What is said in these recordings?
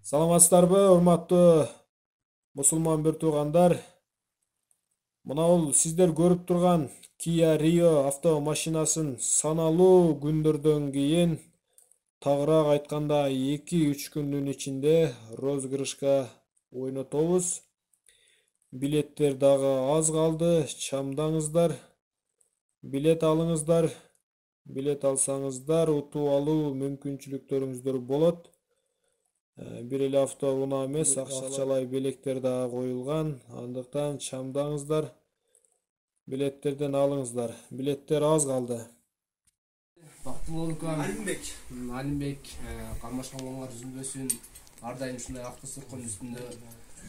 Саламатсыздарбы, урматтуу мусулман бир туугандар. Мына бул сиздер көрүп турган Kia Rio автомашинасын саналуу күндөрдөн кийин, тагыраак айтканда 2-3 күндүн ичинде розыгрышка ойнотобуз. Билеттер дагы аз калды, чамдаңыздар. Билет алыңыздар. Билет алсаңыздар утуп алуу мүмкүнчүлүктөрүңүздөр болот. Бир эле автоунаа эмес, акчалай белектер дагы коюлган. Андыктан чамдаңыздар, билеттерден алыңыздар. Билеттер аз калды. Бактылуу Алимбек, кармашкан колуңар үзүлбөсүн. Ар дайым ушундай автосуркун үстүндө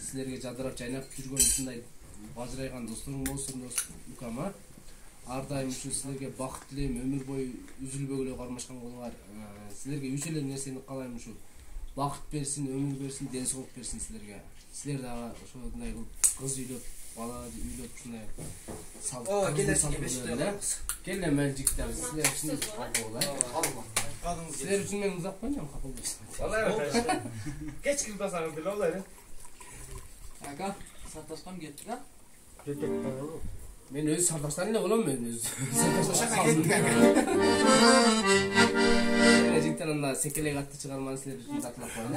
силерге жадырап жайнап жүргөн ушундай бажырайган досторуң болсун укама. Ар дайым ушу силерге бакыт тилейм, өмүр бою үзүлбөгүлө кармашкан колуңар. Силерге үч эле нерсени каалайм, ушу бакыт берсин, өмүр берсин, ден соолук берсин силерге. Силер дагы ошондой кыз үйлөп, бала үйлөп ушундай келе мен жигиттер силер үчүн силер үчүн мен узак коюйм, кабыл болсун. Geç kız basarım bile olaydı. Aka, сарташкам кетти да? Мен өзү сарташтан эле болом, мен өзү. Жигиттер анда секелек атты чыгарманы силер үчүн тартылап коеюн,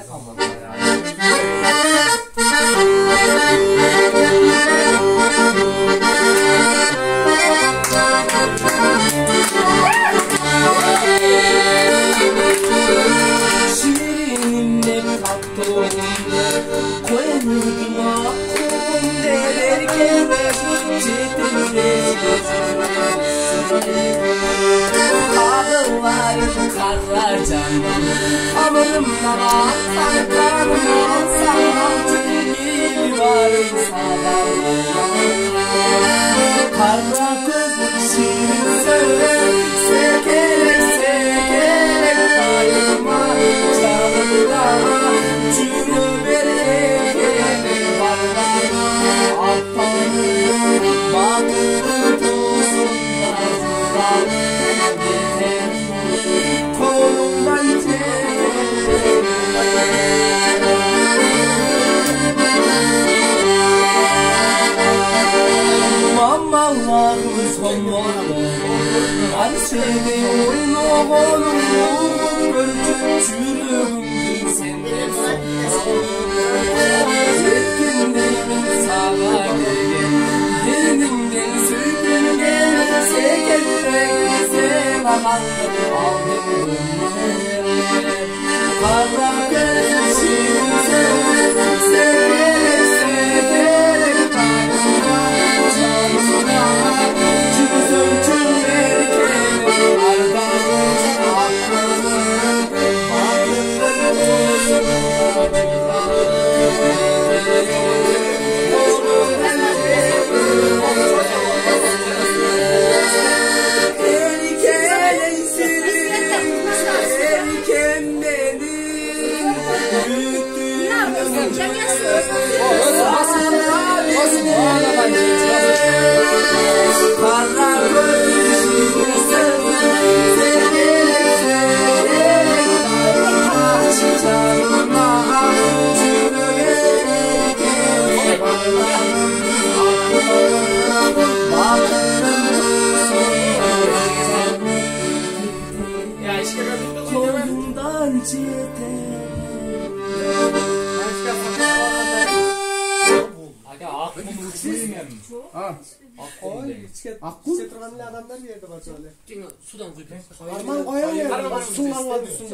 Sudan koyup. Arman koyuyor. Sulanma düşsün.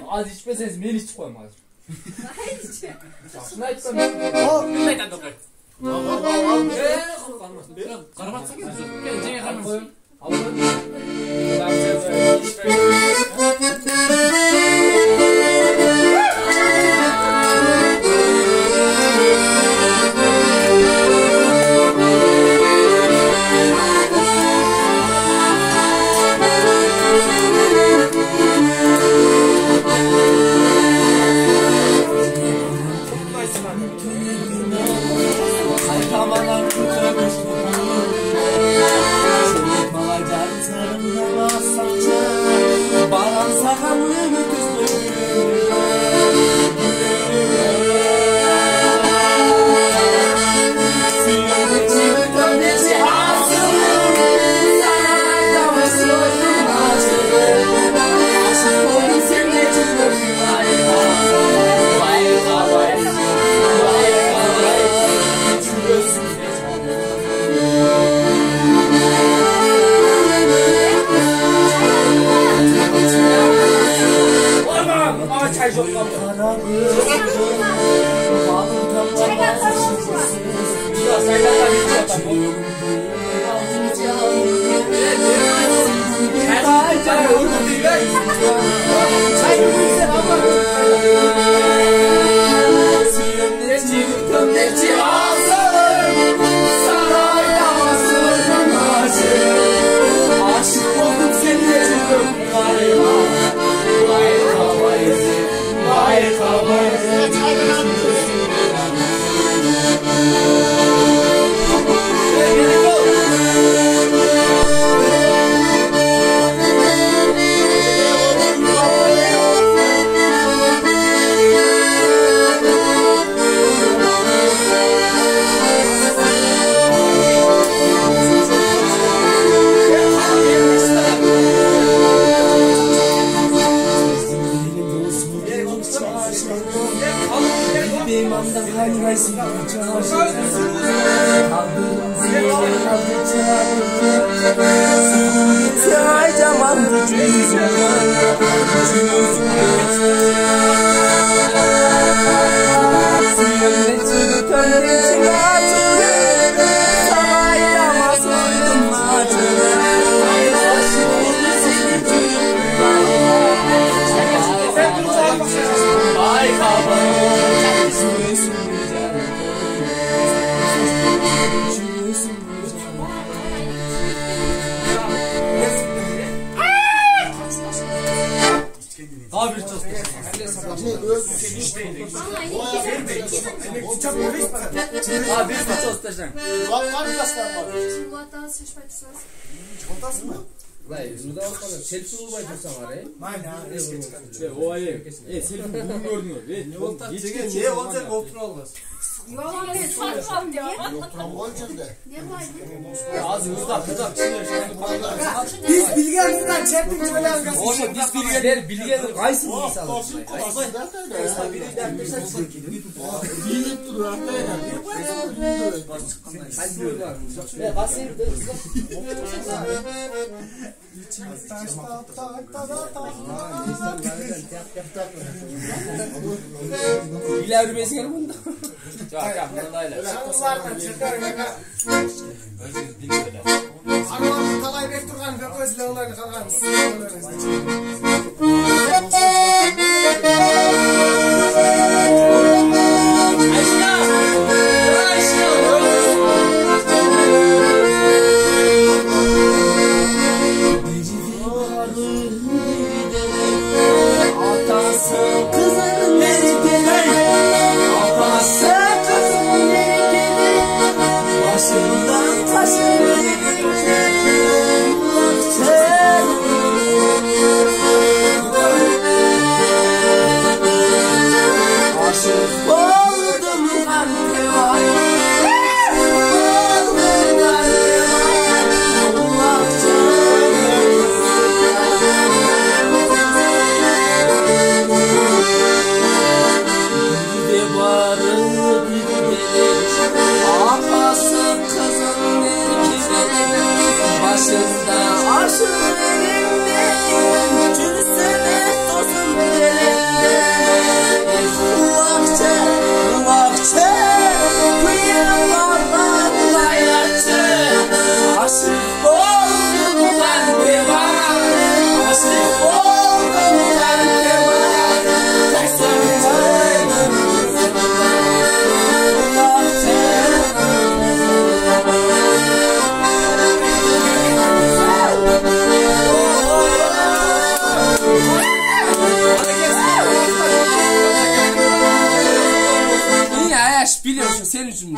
Az içmeseniz men içip koyayım az. Şuna içsem. Neyden doktor? Karabatsak ya. Gel karmasın. Baran sakallı göz Selfie bulmaya dursan var ya. Aynen. O ay. Selfie bunu gördün. Ne oldu? Ne olacak otur olmaz. Yok ben satmam diye. Oturan olacak da. Az hızla Biz bilgilerimizden çektik böyle arkası. Oğlum biz bilgiler kaysın insan. Büyük duruyor hatta ya. Bilgiler ürmesi gel bunda. Çak bundan öyle. Şanlılardan çıkar ve Armağan kalay bek durgan ve özle olayını kalgan. Biliyorsun senin için.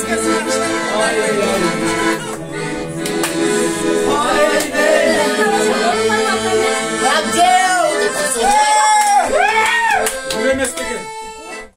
Eski arkadaşlar. Ay ay ay.